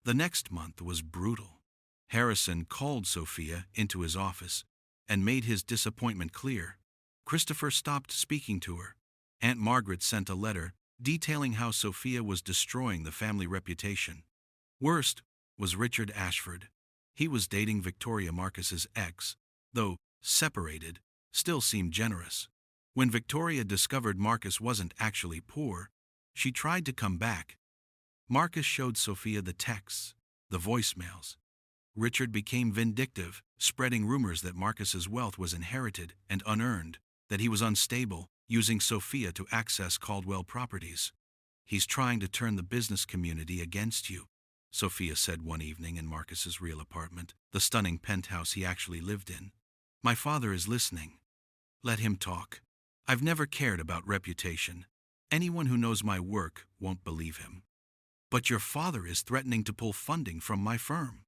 The next month was brutal. Harrison called Sophia into his office and made his disappointment clear. Christopher stopped speaking to her. Aunt Margaret sent a letter detailing how Sophia was destroying the family reputation. Worst was Richard Ashford. He was dating Victoria Marcus's ex, though separated, still seemed generous. When Victoria discovered Marcus wasn't actually poor, she tried to come back. Marcus showed Sophia the texts, the voicemails. Richard became vindictive, spreading rumors that Marcus's wealth was inherited and unearned, that he was unstable, using Sophia to access Caldwell properties. "He's trying to turn the business community against you," Sophia said one evening in Marcus's real apartment, the stunning penthouse he actually lived in. "My father is listening. Let him talk. I've never cared about reputation. Anyone who knows my work won't believe him. But your father is threatening to pull funding from my firm."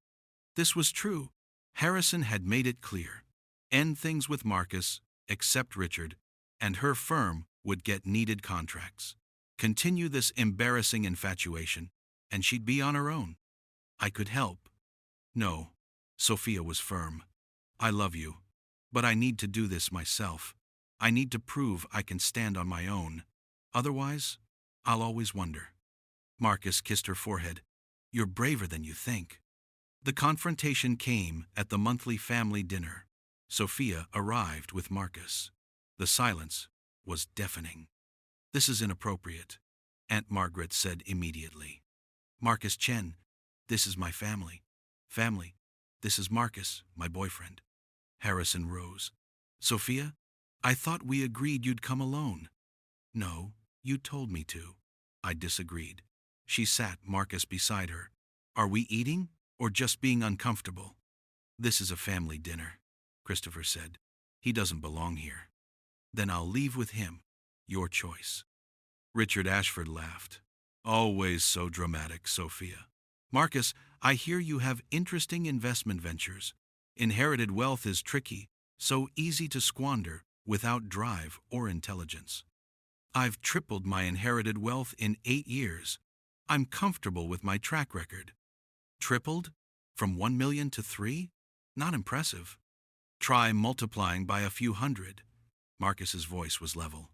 This was true. Harrison had made it clear. End things with Marcus, accept Richard, and her firm would get needed contracts. Continue this embarrassing infatuation, and she'd be on her own. "I could help." "No," Sophia was firm. "I love you, but I need to do this myself. I need to prove I can stand on my own. Otherwise, I'll always wonder." Marcus kissed her forehead. "You're braver than you think." The confrontation came at the monthly family dinner. Sophia arrived with Marcus. The silence was deafening. "This is inappropriate," Aunt Margaret said immediately. "Marcus Chen, this is my family. Family, this is Marcus, my boyfriend." Harrison rose. "Sophia, I thought we agreed you'd come alone." "No, you told me to." I disagreed. She sat Marcus beside her. "Are we eating or just being uncomfortable?" "This is a family dinner," Christopher said. "He doesn't belong here." "Then I'll leave with him. Your choice." Richard Ashford laughed. "Always so dramatic, Sophia. Marcus, I hear you have interesting investment ventures. Inherited wealth is tricky, so easy to squander without drive or intelligence. I've tripled my inherited wealth in 8 years. I'm comfortable with my track record." "Tripled? From 1 million to 3? Not impressive. Try multiplying by a few hundred." Marcus's voice was level.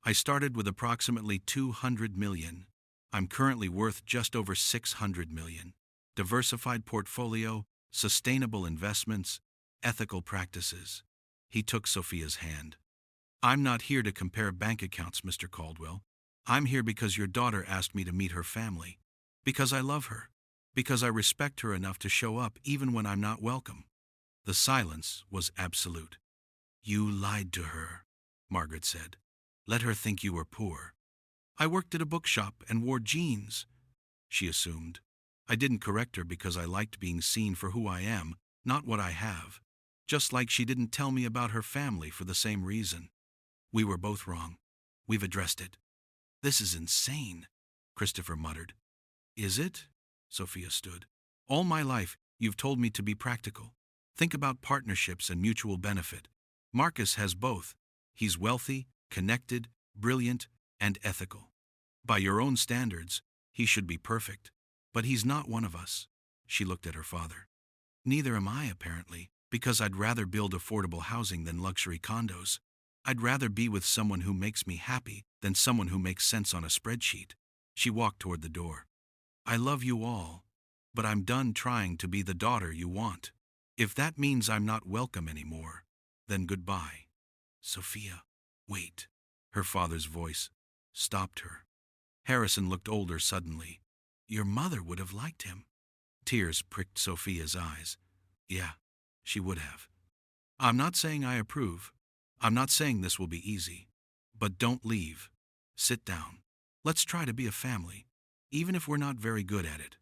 "I started with approximately 200 million. I'm currently worth just over 600 million. Diversified portfolio, sustainable investments, ethical practices." He took Sophia's hand. "I'm not here to compare bank accounts, Mr. Caldwell. I'm here because your daughter asked me to meet her family. Because I love her. Because I respect her enough to show up even when I'm not welcome." The silence was absolute. "You lied to her," Margaret said. "Let her think you were poor." "I worked at a bookshop and wore jeans," she assumed. I didn't correct her because I liked being seen for who I am, not what I have. Just like she didn't tell me about her family for the same reason. We were both wrong. We've addressed it. "This is insane," Christopher muttered. "Is it?" Sophia stood. "All my life, you've told me to be practical. Think about partnerships and mutual benefit. Marcus has both. He's wealthy, connected, brilliant, and ethical. By your own standards, he should be perfect. But he's not one of us." She looked at her father. "Neither am I, apparently, because I'd rather build affordable housing than luxury condos. I'd rather be with someone who makes me happy than someone who makes sense on a spreadsheet." She walked toward the door. "I love you all, but I'm done trying to be the daughter you want. If that means I'm not welcome anymore, then goodbye." "Sophia, wait." Her father's voice stopped her. Harrison looked older suddenly. "Your mother would have liked him." Tears pricked Sophia's eyes. "Yeah, she would have. I'm not saying I approve. I'm not saying this will be easy. But don't leave. Sit down. Let's try to be a family, even if we're not very good at it."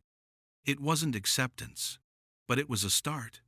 It wasn't acceptance, but it was a start.